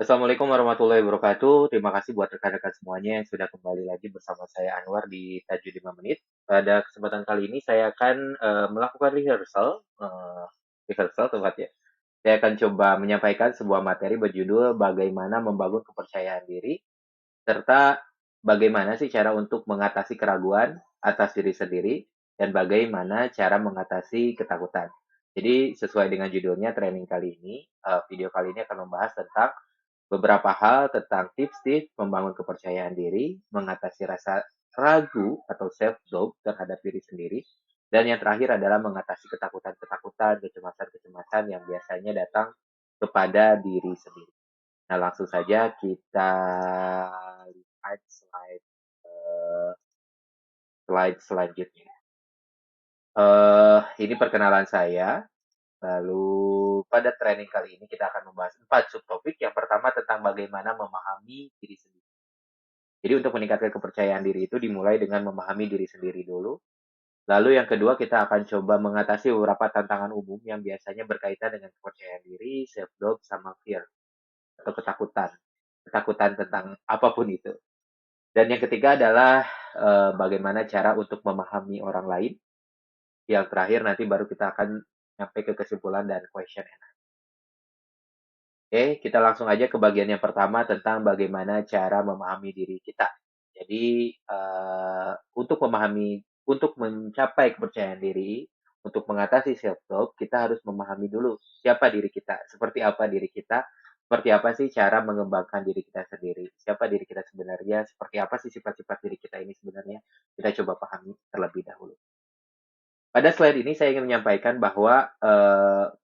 Assalamualaikum warahmatullahi wabarakatuh. Terima kasih buat rekan-rekan semuanya yang sudah kembali lagi bersama saya Anwar di Tajud 5 Menit. Pada kesempatan kali ini saya akan melakukan rehearsal tepatnya. Saya akan coba menyampaikan sebuah materi berjudul bagaimana membangun kepercayaan diri, serta bagaimana sih cara untuk mengatasi keraguan atas diri sendiri, dan bagaimana cara mengatasi ketakutan. Jadi sesuai dengan judulnya training kali ini, video kali ini akan membahas tentang beberapa hal tentang tips-tips membangun kepercayaan diri, mengatasi rasa ragu atau self-doubt terhadap diri sendiri, dan yang terakhir adalah mengatasi ketakutan-ketakutan, kecemasan-kecemasan yang biasanya datang kepada diri sendiri. Nah, langsung saja kita lihat slide selanjutnya. Ini perkenalan saya. Lalu pada training kali ini kita akan membahas 4 subtopik. Yang pertama tentang bagaimana memahami diri sendiri. Jadi untuk meningkatkan kepercayaan diri itu dimulai dengan memahami diri sendiri dulu. Lalu yang kedua kita akan coba mengatasi beberapa tantangan umum yang biasanya berkaitan dengan kepercayaan diri, self-doubt, sama fear atau ketakutan. Ketakutan tentang apapun itu. Dan yang ketiga adalah bagaimana cara untuk memahami orang lain. Yang terakhir nanti baru kita akan sampai ke kesimpulan dan question and answer. Oke, kita langsung aja ke bagian yang pertama tentang bagaimana cara memahami diri kita. Jadi, untuk mencapai kepercayaan diri, untuk mengatasi self-doubt, kita harus memahami dulu siapa diri kita, seperti apa diri kita, seperti apa sih cara mengembangkan diri kita sendiri, siapa diri kita sebenarnya, seperti apa sih sifat-sifat diri kita ini sebenarnya, kita coba pahami terlebih dahulu. Pada slide ini saya ingin menyampaikan bahwa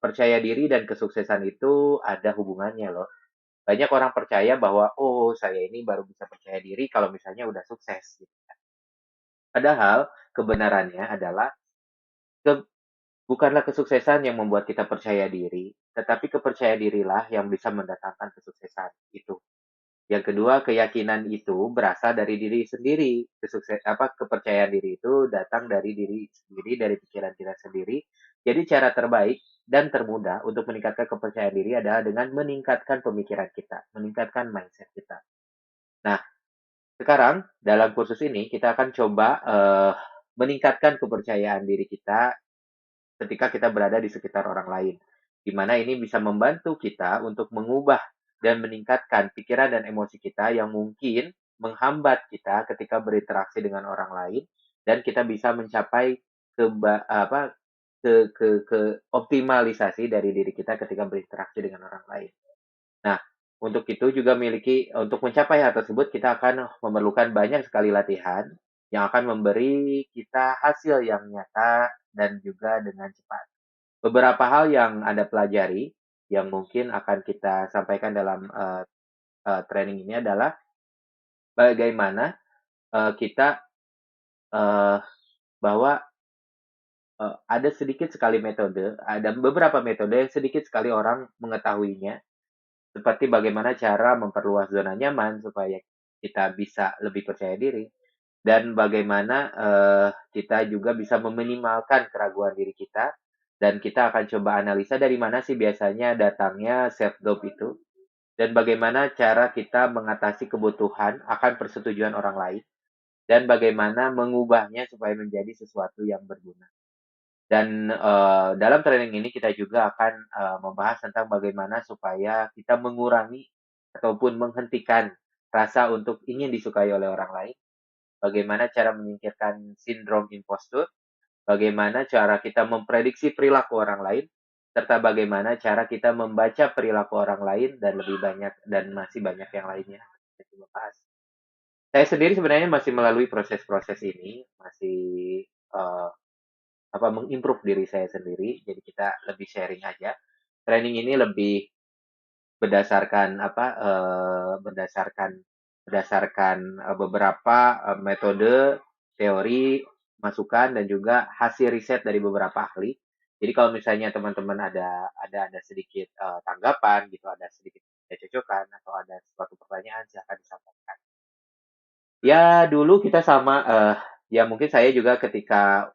percaya diri dan kesuksesan itu ada hubungannya loh. Banyak orang percaya bahwa, oh saya ini baru bisa percaya diri kalau misalnya udah sukses. Gitu. Padahal kebenarannya adalah ke- bukanlah kesuksesan yang membuat kita percaya diri, tetapi kepercayaan dirilah yang bisa mendatangkan kesuksesan itu. Yang kedua, keyakinan itu berasal dari diri sendiri. Kepercayaan diri itu datang dari diri sendiri, dari pikiran kita sendiri. Jadi cara terbaik dan termudah untuk meningkatkan kepercayaan diri adalah dengan meningkatkan pemikiran kita, meningkatkan mindset kita. Nah, sekarang dalam kursus ini kita akan coba meningkatkan kepercayaan diri kita ketika kita berada di sekitar orang lain. Di mana ini bisa membantu kita untuk mengubah dan meningkatkan pikiran dan emosi kita yang mungkin menghambat kita ketika berinteraksi dengan orang lain dan kita bisa mencapai ke apa ke optimalisasi dari diri kita ketika berinteraksi dengan orang lain. Nah, untuk itu juga untuk mencapai hal tersebut kita akan memerlukan banyak sekali latihan yang akan memberi kita hasil yang nyata dan juga dengan cepat. Beberapa hal yang Anda pelajari yang mungkin akan kita sampaikan dalam training ini adalah bagaimana kita uh, bahwa ada sedikit sekali metode, ada beberapa metode yang sedikit sekali orang mengetahuinya, seperti bagaimana cara memperluas zona nyaman supaya kita bisa lebih percaya diri, dan bagaimana kita juga bisa meminimalkan keraguan diri kita, dan kita akan coba analisa dari mana sih biasanya datangnya self-doubt itu, dan bagaimana cara kita mengatasi kebutuhan akan persetujuan orang lain, dan bagaimana mengubahnya supaya menjadi sesuatu yang berguna. Dan dalam training ini kita juga akan membahas tentang bagaimana supaya kita mengurangi ataupun menghentikan rasa untuk ingin disukai oleh orang lain, bagaimana cara menyingkirkan sindrom impostur, bagaimana cara kita memprediksi perilaku orang lain, serta bagaimana cara kita membaca perilaku orang lain dan lebih banyak dan masih banyak yang lainnya. Kita coba bahas. Saya sendiri sebenarnya masih melalui proses-proses ini, masih uh, mengimprove diri saya sendiri. Jadi kita lebih sharing aja. Training ini lebih berdasarkan berdasarkan beberapa metode, teori, masukan dan juga hasil riset dari beberapa ahli. Jadi kalau misalnya teman-teman ada sedikit tanggapan gitu, ada sedikit kecocokan atau ada suatu pertanyaan silahkan disampaikan. Ya dulu kita sama ya mungkin saya juga ketika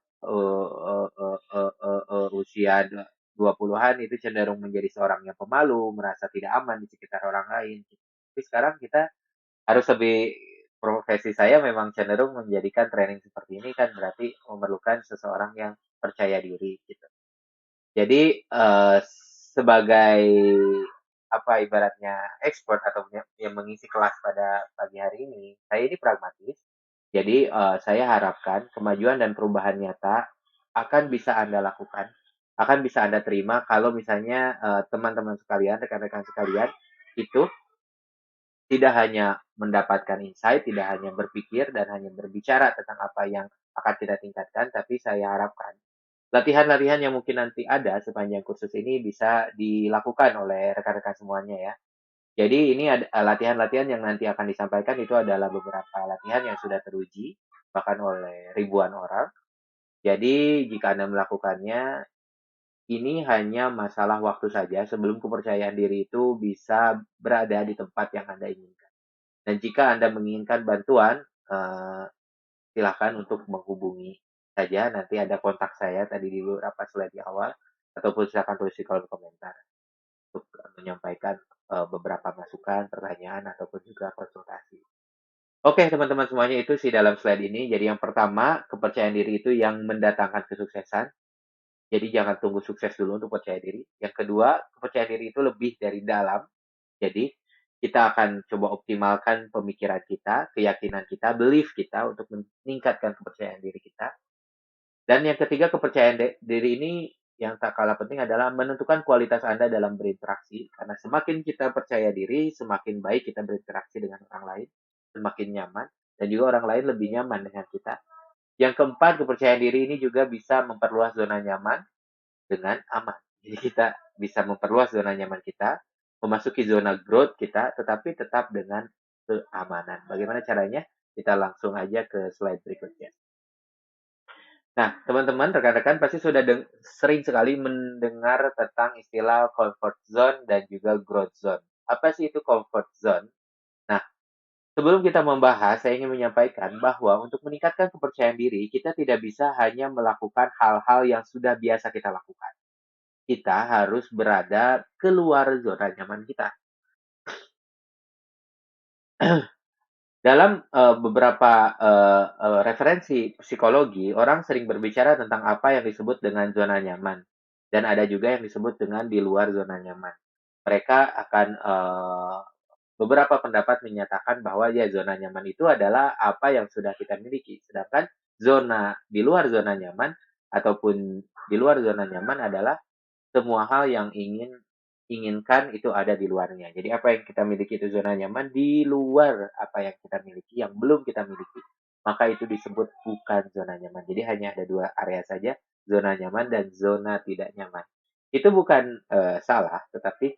usia 20-an itu cenderung menjadi seorang yang pemalu, merasa tidak aman di sekitar orang lain. Tapi sekarang kita harus lebih profesi saya memang cenderung menjadikan training seperti ini kan berarti memerlukan seseorang yang percaya diri gitu. Jadi sebagai apa ibaratnya expert atau yang mengisi kelas pada pagi hari ini, saya ini pragmatis. Jadi saya harapkan kemajuan dan perubahan nyata akan bisa Anda lakukan, akan bisa Anda terima kalau misalnya teman-teman sekalian, rekan-rekan sekalian itu tidak hanya mendapatkan insight, tidak hanya berpikir dan hanya berbicara tentang apa yang akan kita tingkatkan, tapi saya harapkan latihan-latihan yang mungkin nanti ada sepanjang kursus ini bisa dilakukan oleh rekan-rekan semuanya ya. Jadi ini ada latihan-latihan yang nanti akan disampaikan itu adalah beberapa latihan yang sudah teruji bahkan oleh ribuan orang. Jadi jika Anda melakukannya, ini hanya masalah waktu saja sebelum kepercayaan diri itu bisa berada di tempat yang Anda inginkan. Dan jika Anda menginginkan bantuan, silakan untuk menghubungi saja. Nanti ada kontak saya tadi di beberapa slide di awal, ataupun silakan tulis di kolom komentar untuk menyampaikan beberapa masukan, pertanyaan, ataupun juga konsultasi. Oke, teman-teman semuanya itu sih dalam slide ini. Jadi yang pertama, kepercayaan diri itu yang mendatangkan kesuksesan. Jadi jangan tunggu sukses dulu untuk percaya diri. Yang kedua, kepercayaan diri itu lebih dari dalam. Jadi kita akan coba optimalkan pemikiran kita, keyakinan kita, belief kita untuk meningkatkan kepercayaan diri kita. Dan yang ketiga, kepercayaan diri ini yang tak kalah penting adalah menentukan kualitas Anda dalam berinteraksi. Karena semakin kita percaya diri, semakin baik kita berinteraksi dengan orang lain, semakin nyaman, dan juga orang lain lebih nyaman dengan kita. Yang keempat, kepercayaan diri ini juga bisa memperluas zona nyaman dengan aman. Jadi kita bisa memperluas zona nyaman kita, memasuki zona growth kita, tetapi tetap dengan keamanan. Bagaimana caranya? Kita langsung aja ke slide berikutnya. Nah, teman-teman, rekan-rekan pasti sudah sering sekali mendengar tentang istilah comfort zone dan juga growth zone. Apa sih itu comfort zone? Nah, sebelum kita membahas, saya ingin menyampaikan bahwa untuk meningkatkan kepercayaan diri, kita tidak bisa hanya melakukan hal-hal yang sudah biasa kita lakukan. Kita harus berada keluar zona nyaman kita. Dalam beberapa referensi psikologi, orang sering berbicara tentang apa yang disebut dengan zona nyaman. Dan ada juga yang disebut dengan di luar zona nyaman. Mereka akan beberapa pendapat menyatakan bahwa ya zona nyaman itu adalah apa yang sudah kita miliki. Sedangkan zona di luar zona nyaman ataupun di luar zona nyaman adalah semua hal yang inginkan itu ada di luarnya. Jadi apa yang kita miliki itu zona nyaman, di luar apa yang kita miliki, yang belum kita miliki, maka itu disebut bukan zona nyaman. Jadi hanya ada dua area saja, zona nyaman dan zona tidak nyaman. Itu bukan salah, tetapi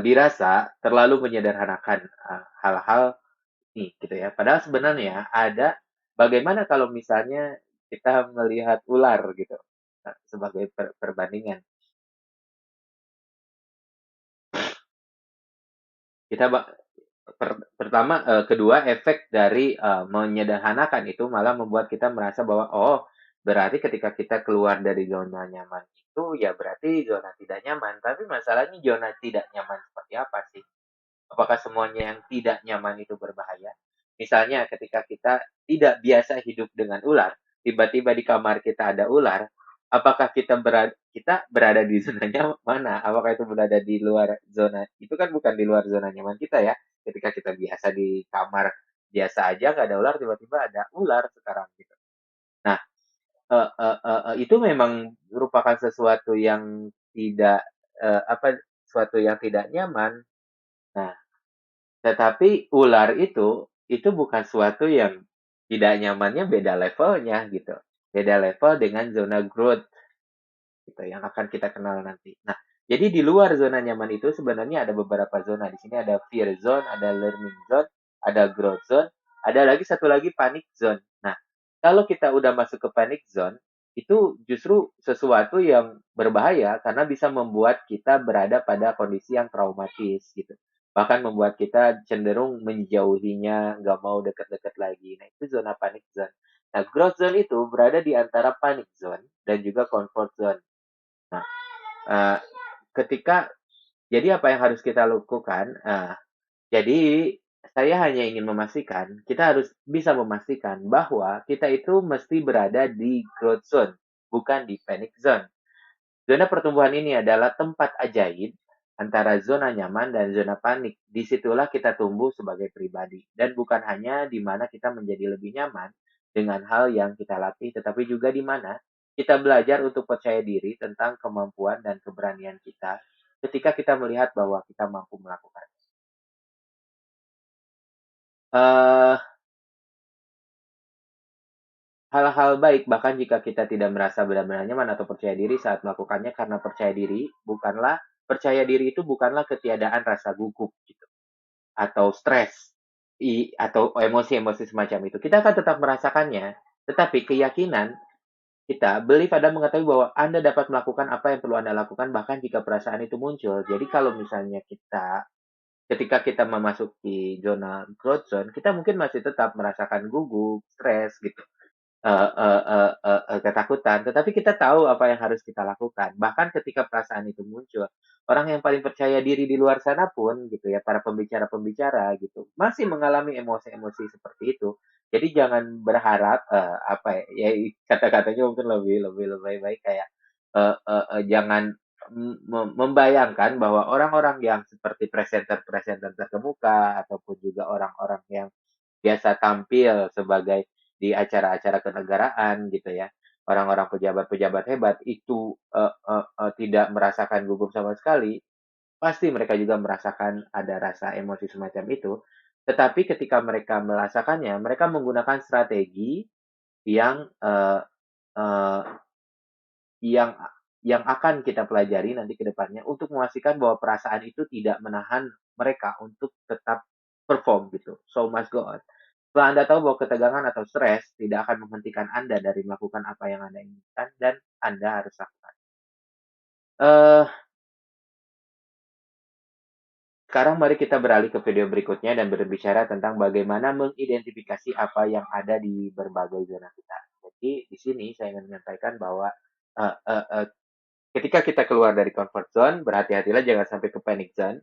dirasa terlalu menyederhanakan hal-hal ini gitu ya. Padahal sebenarnya ada bagaimana kalau misalnya kita melihat ular gitu sebagai perbandingan. Kita pertama, kedua efek dari menyederhanakan itu malah membuat kita merasa bahwa oh berarti ketika kita keluar dari zona nyaman itu ya berarti zona tidak nyaman. Tapi masalahnya zona tidak nyaman seperti apa sih? Apakah semuanya yang tidak nyaman itu berbahaya? Misalnya ketika kita tidak biasa hidup dengan ular, tiba-tiba di kamar kita ada ular, apakah kita berada di zonanya mana? Apakah itu berada di luar zona? Itu kan bukan di luar zona nyaman kita ya. Ketika kita biasa di kamar biasa aja nggak ada ular, tiba-tiba ada ular sekarang gitu. Nah, itu memang merupakan sesuatu yang tidak sesuatu yang tidak nyaman. Nah, tetapi ular itu bukan suatu yang tidak nyamannya beda levelnya gitu. Beda level dengan zona growth gitu yang akan kita kenal nanti. Nah, jadi di luar zona nyaman itu sebenarnya ada beberapa zona. Di sini ada fear zone, ada learning zone, ada growth zone, ada lagi satu lagi panic zone. Nah, kalau kita udah masuk ke panic zone, itu justru sesuatu yang berbahaya karena bisa membuat kita berada pada kondisi yang traumatis gitu. Bahkan membuat kita cenderung menjauhinya, nggak mau dekat-dekat lagi. Nah, itu zona panic zone. Nah, growth zone itu berada di antara panic zone dan juga comfort zone. Nah, eee, ketika jadi apa yang harus kita lakukan, jadi saya hanya ingin memastikan, kita harus bisa memastikan bahwa kita itu mesti berada di growth zone, bukan di panic zone. Zona pertumbuhan ini adalah tempat ajaib antara zona nyaman dan zona panik. Disitulah kita tumbuh sebagai pribadi. Dan bukan hanya di mana kita menjadi lebih nyaman dengan hal yang kita latih, tetapi juga di mana kita belajar untuk percaya diri tentang kemampuan dan keberanian kita ketika kita melihat bahwa kita mampu melakukan. Eh, Hal-hal baik, bahkan jika kita tidak merasa benar-benar nyaman atau percaya diri saat melakukannya, karena percaya diri itu bukanlah ketiadaan rasa gugup gitu, atau stres, atau emosi-emosi semacam itu. Kita akan tetap merasakannya, tetapi keyakinan kita, belief pada mengetahui bahwa Anda dapat melakukan apa yang perlu Anda lakukan, bahkan jika perasaan itu muncul. Jadi kalau misalnya ketika kita memasuki zona growth zone, kita mungkin masih tetap merasakan gugup, stres gitu, ketakutan, tetapi kita tahu apa yang harus kita lakukan. Bahkan ketika perasaan itu muncul, orang yang paling percaya diri di luar sana pun gitu ya, para pembicara-pembicara gitu, masih mengalami emosi-emosi seperti itu. Jadi jangan berharap apa ya, kata-katanya mungkin lebih lebih lebih baik kayak jangan membayangkan bahwa orang-orang yang seperti presenter-presenter terkemuka ataupun juga orang-orang yang biasa tampil sebagai di acara-acara kenegaraan gitu ya. Orang-orang pejabat-pejabat hebat itu tidak merasakan gugup sama sekali, pasti mereka juga merasakan ada rasa emosi semacam itu. Tetapi ketika mereka merasakannya, mereka menggunakan strategi yang uh, uh, yang yang akan kita pelajari nanti ke depannya untuk memastikan bahwa perasaan itu tidak menahan mereka untuk tetap perform gitu. So must go on. Setelah Anda tahu bahwa ketegangan atau stres tidak akan menghentikan Anda dari melakukan apa yang Anda inginkan dan Anda harus lakukan. Eh, Sekarang mari kita beralih ke video berikutnya dan berbicara tentang bagaimana mengidentifikasi apa yang ada di berbagai zona kita. Jadi di sini saya ingin menyampaikan bahwa eh, eh, eh, ketika kita keluar dari comfort zone, berhati-hatilah jangan sampai ke panic zone,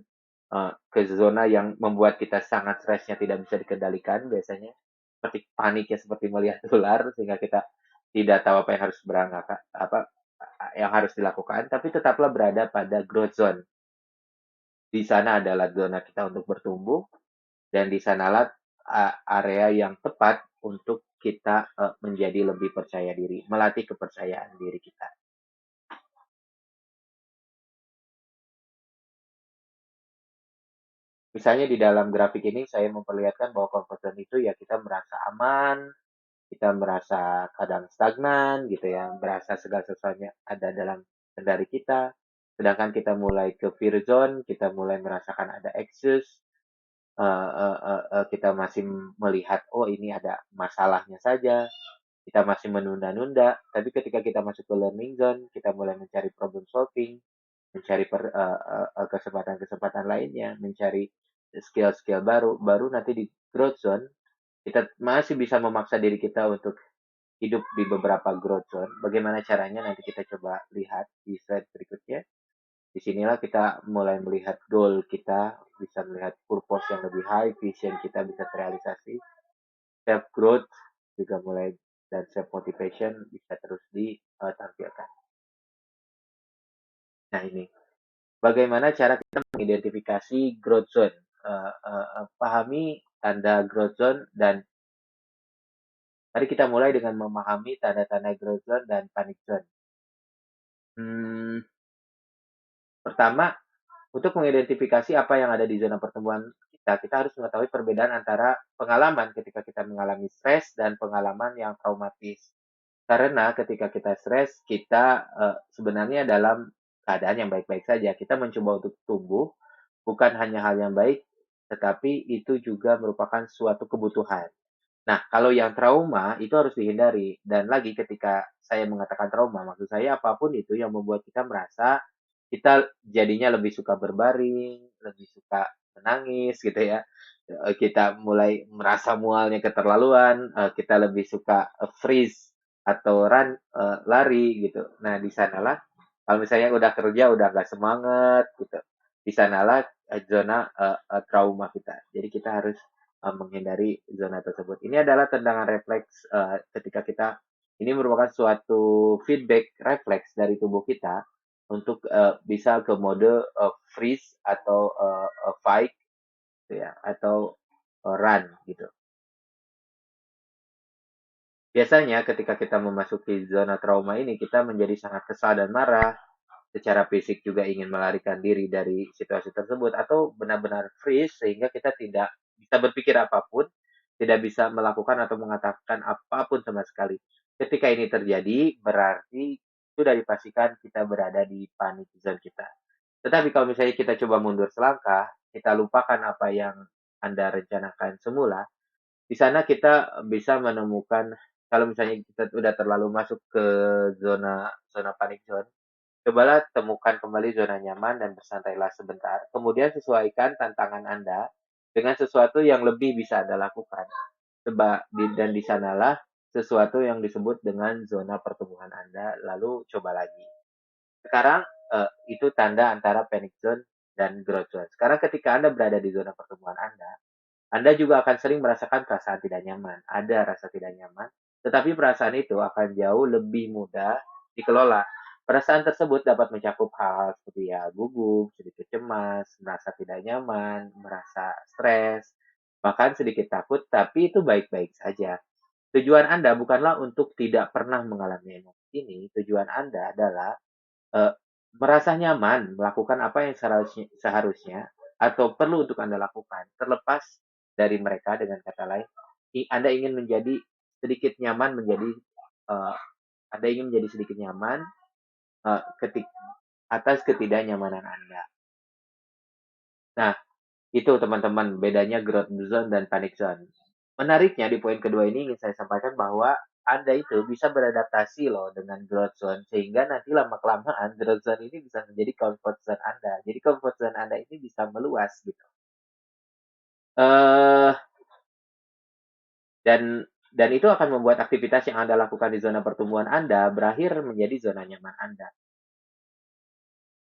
ke zona yang membuat kita sangat stresnya tidak bisa dikendalikan biasanya, seperti panik ya, seperti melihat ular sehingga kita tidak tahu apa yang harus berangkat, apa yang harus dilakukan, tapi tetaplah berada pada growth zone. Di sana adalah zona kita untuk bertumbuh dan di sanalah area yang tepat untuk kita menjadi lebih percaya diri, melatih kepercayaan diri kita. Misalnya di dalam grafik ini saya memperlihatkan bahwa comfort zone itu ya kita merasa aman, kita merasa kadang stagnan gitu ya, merasa segala sesuatunya ada dalam kendali kita. Sedangkan kita mulai ke fear zone, kita mulai merasakan ada excess, kita masih melihat oh ini ada masalahnya saja, kita masih menunda-nunda. Tapi ketika kita masuk ke learning zone, kita mulai mencari problem solving, mencari kesempatan-kesempatan lainnya, mencari skill-skill baru, baru nanti di growth zone kita masih bisa memaksa diri kita untuk hidup di beberapa growth zone. Bagaimana caranya nanti kita coba lihat di slide berikutnya. Disinilah kita mulai melihat goal kita, bisa melihat purpose yang lebih high, vision kita bisa terrealisasi, self growth juga mulai dan self motivation bisa terus ditampilkan. Nah ini, bagaimana cara kita mengidentifikasi growth zone? Pahami tanda growth zone dan mari kita mulai dengan memahami tanda-tanda growth zone dan panic zone. Hmm, Pertama, untuk mengidentifikasi apa yang ada di zona pertumbuhan kita, kita harus mengetahui perbedaan antara pengalaman ketika kita mengalami stres dan pengalaman yang traumatis. Karena ketika kita stres, kita sebenarnya dalam keadaan yang baik-baik saja. Kita mencoba untuk tumbuh, bukan hanya hal yang baik, tetapi itu juga merupakan suatu kebutuhan. Nah, kalau yang trauma itu harus dihindari. Dan lagi ketika saya mengatakan trauma, maksud saya apapun itu yang membuat kita merasa kita jadinya lebih suka berbaring, lebih suka menangis gitu ya. Kita mulai merasa mualnya keterlaluan, kita lebih suka freeze atau run, lari gitu. Nah, di sanalah Kalau misalnya udah kerja udah nggak semangat gitu, di sanalah zona trauma kita. Jadi kita harus menghindari zona tersebut. Ini adalah tendangan refleks ketika kita ini merupakan suatu feedback refleks dari tubuh kita untuk bisa ke mode freeze atau fight gitu ya, atau run gitu. Biasanya ketika kita memasuki zona trauma ini, kita menjadi sangat kesal dan marah, secara fisik juga ingin melarikan diri dari situasi tersebut, atau benar-benar freeze sehingga kita tidak bisa berpikir apapun, tidak bisa melakukan atau mengatakan apapun sama sekali. Ketika ini terjadi, berarti sudah dipastikan kita berada di panic zone kita. Tetapi kalau misalnya kita coba mundur selangkah, kita lupakan apa yang Anda rencanakan semula, di sana kita bisa menemukan kalau misalnya kita udah terlalu masuk ke zona zona panic zone, cobalah temukan kembali zona nyaman dan bersantailah sebentar. Kemudian sesuaikan tantangan Anda dengan sesuatu yang lebih bisa Anda lakukan. Dan di sanalah sesuatu yang disebut dengan zona pertumbuhan Anda, lalu coba lagi. Sekarang itu tanda antara panic zone dan growth zone. Sekarang ketika Anda berada di zona pertumbuhan Anda juga akan sering merasakan perasaan tidak nyaman. Ada rasa tidak nyaman, tetapi perasaan itu akan jauh lebih mudah dikelola. Perasaan tersebut dapat mencakup hal-hal seperti ya gugup, sedikit cemas, merasa tidak nyaman, merasa stres, bahkan sedikit takut, tapi itu baik-baik saja. Tujuan Anda bukanlah untuk tidak pernah mengalami emosi ini. Tujuan Anda adalah Eee, merasa nyaman melakukan apa yang seharusnya atau perlu untuk Anda lakukan, terlepas dari mereka. Dengan kata lain, Anda ingin menjadi sedikit nyaman eee, Anda ingin menjadi sedikit nyaman, eee, ketik atas ketidaknyamanan Anda. Nah, itu teman-teman bedanya growth zone dan panic zone. Menariknya di poin kedua ini ingin saya sampaikan bahwa Anda itu bisa beradaptasi loh dengan growth zone sehingga nanti lama-kelamaan growth zone ini bisa menjadi comfort zone Anda. Jadi comfort zone Anda ini bisa meluas gitu. Eh dan dan itu akan membuat aktivitas yang Anda lakukan di zona pertumbuhan Anda berakhir menjadi zona nyaman Anda.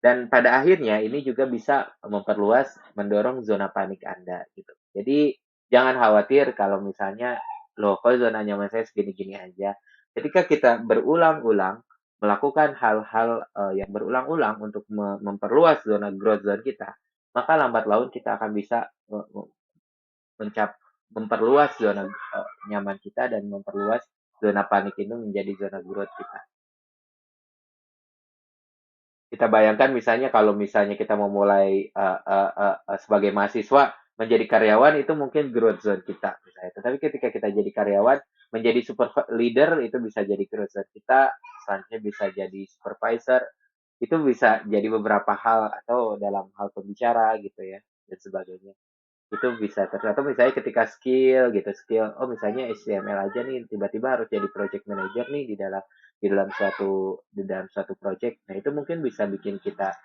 Dan pada akhirnya ini juga bisa memperluas, mendorong zona panik Anda gitu. Jadi jangan khawatir kalau misalnya, loh kok zona nyaman saya segini-gini aja. Ketika kita berulang-ulang melakukan hal-hal yang berulang-ulang untuk memperluas zona growth zone kita, maka lambat laun kita akan bisa memperluas zona nyaman kita dan memperluas zona panik itu menjadi zona growth kita. Kita bayangkan misalnya kalau misalnya kita mau mulai sebagai mahasiswa menjadi karyawan itu mungkin growth zone kita misalnya. Tetapi ketika kita jadi karyawan menjadi super leader itu bisa jadi growth zone kita, selanjutnya bisa jadi supervisor, itu bisa jadi beberapa hal atau dalam hal pembicara gitu ya dan sebagainya. Itu bisa atau misalnya ketika skill oh misalnya HTML aja nih tiba-tiba harus jadi project manager nih di dalam suatu project. Nah itu mungkin bisa bikin kita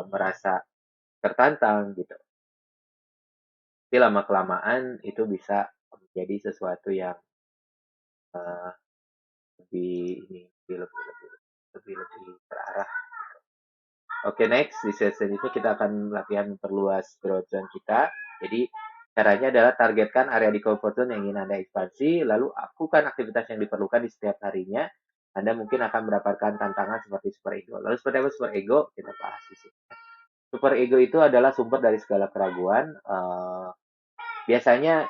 merasa tertantang gitu, tapi lama kelamaan itu bisa menjadi sesuatu yang eh, lebih terarah. Oke, next di sesi ini kita akan latihan memperluas growth zone kita. Jadi caranya adalah targetkan area di comfort zone yang ingin Anda ekspansi, lalu lakukan aktivitas yang diperlukan di setiap harinya. Anda mungkin akan mendapatkan tantangan seperti super ego. Lalu seperti apa super ego? Kita bahas di sini. Super ego itu adalah sumber dari segala keraguan. Biasanya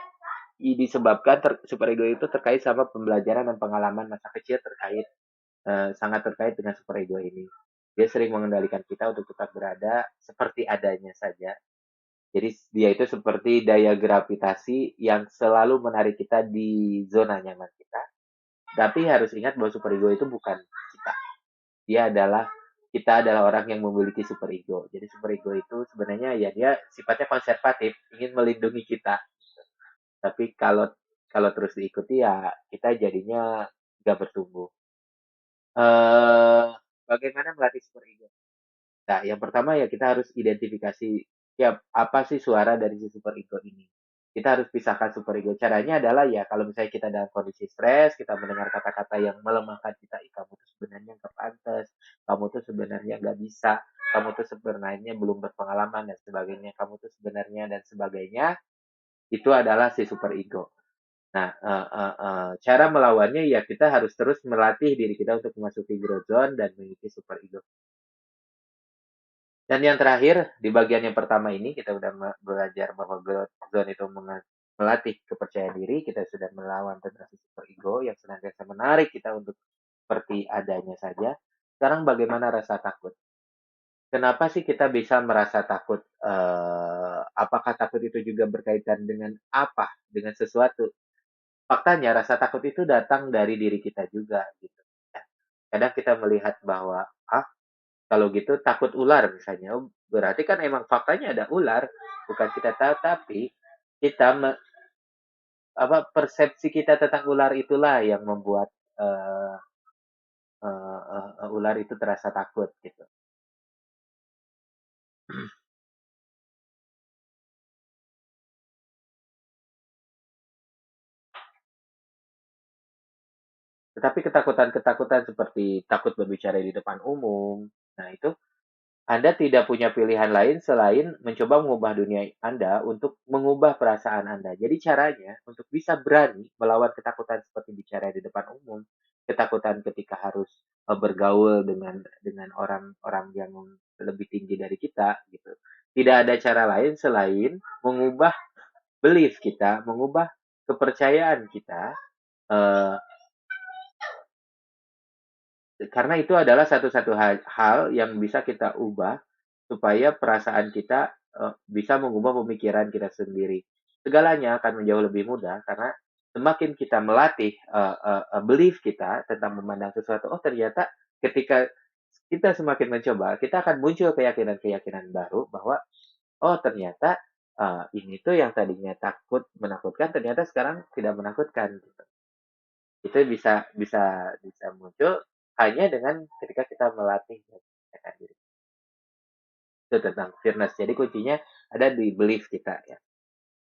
disebabkan super ego itu terkait sama pembelajaran dan pengalaman masa kecil sangat terkait dengan super ego ini. Dia sering mengendalikan kita untuk tetap berada seperti adanya saja. Jadi dia itu seperti daya gravitasi yang selalu menarik kita di zona nyaman kita. Tapi harus ingat bahwa super ego itu bukan kita. Kita adalah orang yang memiliki super ego. Jadi super ego itu sebenarnya ya dia sifatnya konservatif, ingin melindungi kita. Tapi kalau kalau terus diikuti ya kita jadinya nggak bertumbuh. Bagaimana melatih super ego? Nah, yang pertama ya kita harus identifikasi ya apa sih suara dari si super ego ini. kita harus pisahkan super ego. Caranya adalah ya kalau misalnya kita dalam kondisi stres, kita mendengar kata-kata yang melemahkan kita, ih kamu tuh sebenarnya nggak pantas, kamu tuh sebenarnya nggak bisa, kamu tuh sebenarnya belum berpengalaman dan sebagainya, kamu tuh sebenarnya dan sebagainya, itu adalah si super ego. Nah, cara melawannya ya kita harus terus melatih diri kita untuk memasuki growth zone dan mengikuti super ego. Dan yang terakhir, di bagian yang pertama ini kita sudah belajar bahwa growth zone itu melatih kepercayaan diri, kita sudah melawan tentang super ego yang senantiasa menarik kita untuk seperti adanya saja. Sekarang bagaimana rasa takut? Kenapa sih kita bisa merasa takut? Apakah takut itu juga berkaitan dengan apa? Dengan sesuatu? Faktanya rasa takut itu datang dari diri kita juga gitu. Ya. Kadang kita melihat bahwa kalau gitu takut ular misalnya, oh, berarti kan emang faktanya ada ular, bukan kita tahu, tapi kita persepsi kita tentang ular itulah yang membuat uh, ular itu terasa takut gitu. Tetapi ketakutan-ketakutan seperti takut berbicara di depan umum, nah itu Anda tidak punya pilihan lain selain mencoba mengubah dunia Anda untuk mengubah perasaan Anda. Jadi caranya untuk bisa berani melawan ketakutan seperti bicara di depan umum, ketakutan ketika harus bergaul dengan orang-orang yang lebih tinggi dari kita gitu. Tidak ada cara lain selain mengubah belief kita, mengubah kepercayaan kita eh, karena itu adalah satu-satu hal yang bisa kita ubah supaya perasaan kita bisa mengubah pemikiran kita sendiri. Segalanya akan menjauh lebih mudah karena semakin kita melatih belief kita tentang memandang sesuatu, oh ternyata ketika kita semakin mencoba, kita akan muncul keyakinan-keyakinan baru bahwa oh ternyata ini tuh yang tadinya menakutkan ternyata sekarang tidak menakutkan. Gitu. Itu bisa bisa bisa muncul hanya dengan ketika kita melatih diri. Itu tentang fairness. Jadi kuncinya ada di belief kita ya.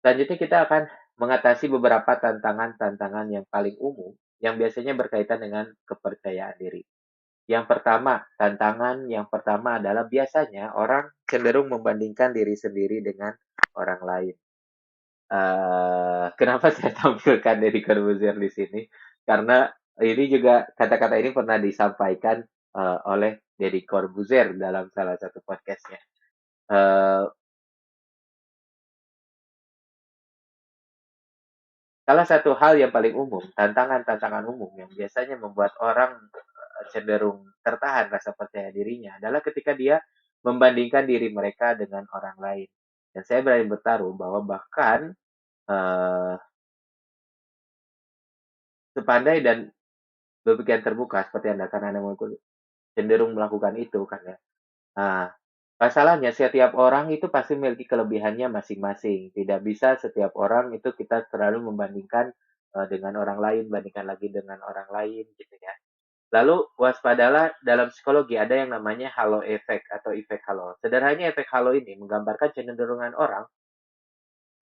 Selanjutnya kita akan mengatasi beberapa tantangan-tantangan yang paling umum yang biasanya berkaitan dengan kepercayaan diri. Yang pertama, tantangan yang pertama adalah biasanya orang cenderung membandingkan diri sendiri dengan orang lain. Kenapa saya tampilkan Deddy Corbuzier di sini? Karena ini juga kata-kata ini pernah disampaikan oleh Deddy Corbuzier dalam salah satu podcastnya. Uh, Salah satu hal yang paling umum, tantangan-tantangan umum yang biasanya membuat orang cenderung tertahan rasa percaya dirinya adalah ketika dia membandingkan diri mereka dengan orang lain. Dan saya berani bertaruh bahwa bahkan uh, sepandai dan berpikiran terbuka seperti Anda, karena Anda cenderung melakukan itu kan ya. Nah, masalahnya setiap orang itu pasti memiliki kelebihannya masing-masing. Tidak bisa setiap orang itu kita terlalu membandingkan dengan orang lain, bandingkan lagi dengan orang lain gitu ya. Lalu waspadalah dalam psikologi ada yang namanya halo effect atau efek halo. Sederhananya efek halo ini menggambarkan cenderungan orang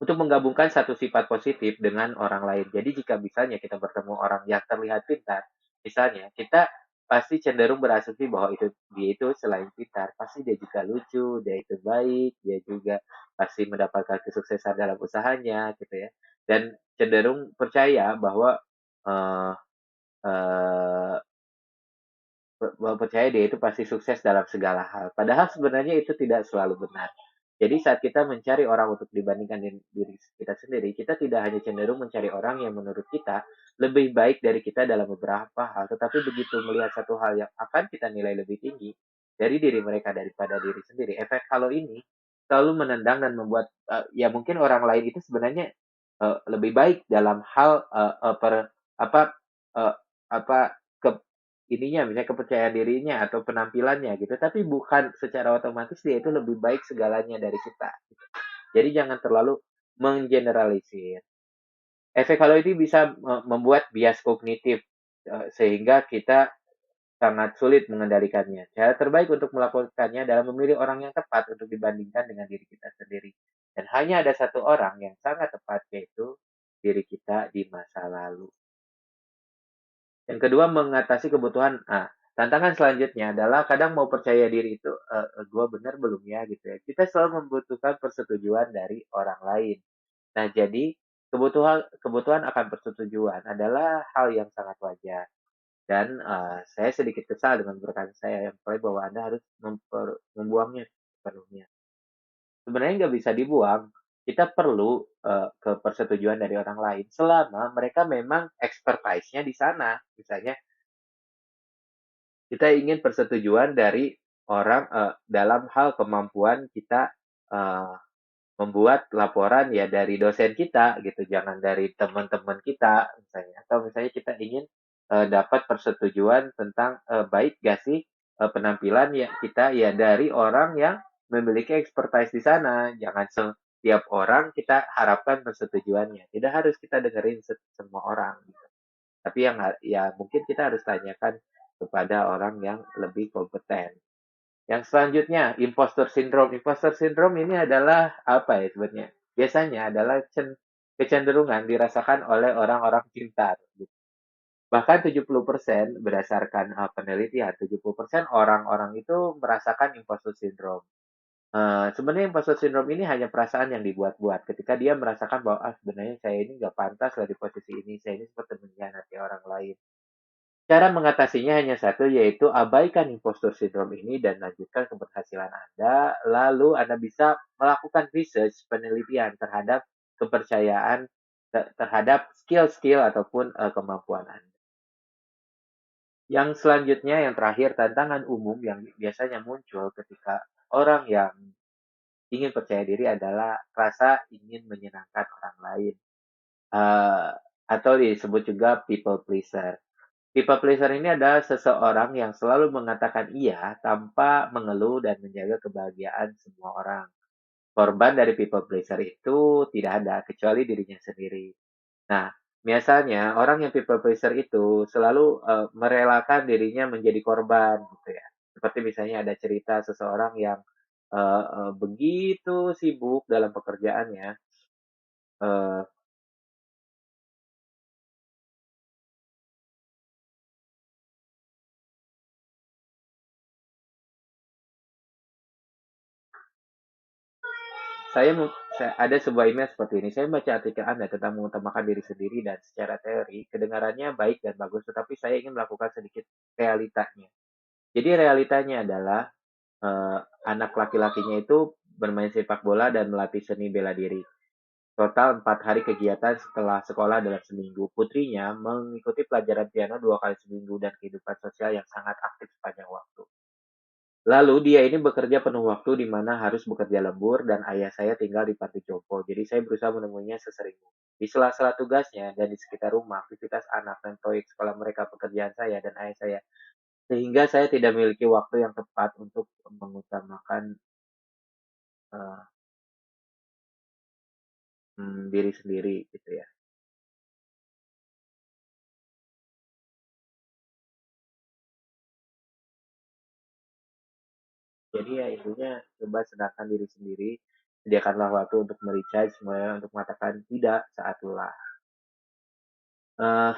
untuk menggabungkan satu sifat positif dengan orang lain. Jadi jika misalnya kita bertemu orang yang terlihat pintar, misalnya kita pasti cenderung berasumsi bahwa dia itu selain pintar, pasti dia juga lucu, dia itu baik, dia juga pasti mendapatkan kesuksesan dalam usahanya, gitu ya. Dan cenderung percaya bahwa uh, uh, percaya dia itu pasti sukses dalam segala hal. Padahal sebenarnya itu tidak selalu benar. Jadi saat kita mencari orang untuk dibandingkan diri kita sendiri, kita tidak hanya cenderung mencari orang yang menurut kita lebih baik dari kita dalam beberapa hal, tetapi begitu melihat satu hal yang akan kita nilai lebih tinggi dari diri mereka daripada diri sendiri. Efek halo ini selalu menendang dan membuat ya mungkin orang lain itu sebenarnya lebih baik dalam hal apa uh, apa ke ininya misalnya kepercayaan dirinya atau penampilannya gitu tapi bukan secara otomatis dia itu lebih baik segalanya dari kita gitu. Jadi jangan terlalu menggeneralisir. Efek halo ini bisa membuat bias kognitif sehingga kita sangat sulit mengendalikannya. Cara terbaik untuk melakukannya adalah memilih orang yang tepat untuk dibandingkan dengan diri kita sendiri. Dan hanya ada satu orang yang sangat tepat, yaitu diri kita di masa lalu. Yang kedua, mengatasi kebutuhan. Nah, tantangan selanjutnya adalah kadang mau percaya diri itu, gue benar belum ya gitu ya. Kita selalu membutuhkan persetujuan dari orang lain. Nah, jadi kebutuhan kebutuhan akan persetujuan adalah hal yang sangat wajar. Dan saya sedikit kesal dengan perkataan saya yang poin bahwa Anda harus membuangnya sepenuhnya. Sebenarnya nggak bisa dibuang. Kita perlu ke persetujuan dari orang lain selama mereka memang expertise-nya di sana. Misalnya kita ingin persetujuan dari orang dalam hal kemampuan kita uh, membuat laporan ya dari dosen kita gitu, jangan dari teman-teman kita misalnya. Atau misalnya kita ingin dapat persetujuan tentang baik gak sih penampilan ya kita ya dari orang yang memiliki expertise di sana. Jangan setiap orang kita harapkan persetujuannya. Tidak harus kita dengerin semua orang gitu. Tapi yang ya mungkin kita harus tanyakan kepada orang yang lebih kompeten. Yang selanjutnya, imposter syndrome. Imposter syndrome ini adalah apa ya sebenarnya? Biasanya adalah kecenderungan dirasakan oleh orang-orang pintar. Bahkan 70% berdasarkan penelitian, 70% orang-orang itu merasakan imposter syndrome. Sebenarnya imposter syndrome ini hanya perasaan yang dibuat-buat ketika dia merasakan bahwa sebenarnya saya ini nggak pantas lah di posisi ini, saya ini seperti mengkhianati orang lain. Cara mengatasinya hanya satu, yaitu abaikan impostor syndrome ini dan lanjutkan keberhasilan Anda. Lalu Anda bisa melakukan research, penelitian terhadap kepercayaan, terhadap skill-skill ataupun kemampuan Anda. Yang selanjutnya, yang terakhir, tantangan umum yang biasanya muncul ketika orang yang ingin percaya diri adalah rasa ingin menyenangkan orang lain. Uh, atau disebut juga people pleaser. People pleaser ini adalah seseorang yang selalu mengatakan iya tanpa mengeluh dan menjaga kebahagiaan semua orang. Korban dari people pleaser itu tidak ada kecuali dirinya sendiri. Nah, biasanya orang yang people pleaser itu selalu merelakan dirinya menjadi korban gitu ya. Seperti misalnya ada cerita seseorang yang begitu sibuk dalam pekerjaannya, uh, ada sebuah email seperti ini. Saya membaca artikel Anda tentang mengutamakan diri sendiri dan secara teori, kedengarannya baik dan bagus, tetapi saya ingin melakukan sedikit realitanya. Jadi realitanya adalah anak laki-lakinya itu bermain sepak bola dan melatih seni bela diri. Total 4 hari kegiatan setelah sekolah dalam seminggu. Putrinya mengikuti pelajaran piano 2 kali seminggu dan kehidupan sosial yang sangat aktif sepanjang waktu. Lalu dia ini bekerja penuh waktu di mana harus bekerja lembur dan ayah saya tinggal di panti jompo. Jadi saya berusaha menemuinya sesering mungkin. Di sela-sela tugasnya dan di sekitar rumah, aktivitas anak dan proyek sekolah mereka, pekerjaan saya dan ayah saya. Sehingga saya tidak memiliki waktu yang tepat untuk mengutamakan uh, diri sendiri gitu ya. Jadi ya intinya coba sedangkan diri sendiri, sediakanlah waktu untuk merecharge semuanya untuk mengatakan tidak saat lelah. Uh,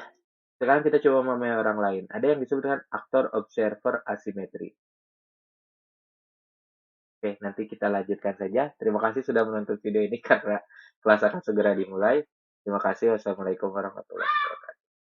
Sekarang kita coba memahami orang lain. Ada yang disebut dengan aktor observer asimetri. Oke, nanti kita lanjutkan saja. Terima kasih sudah menonton video ini karena kelas akan segera dimulai. Terima kasih. Wassalamualaikum warahmatullahi wabarakatuh.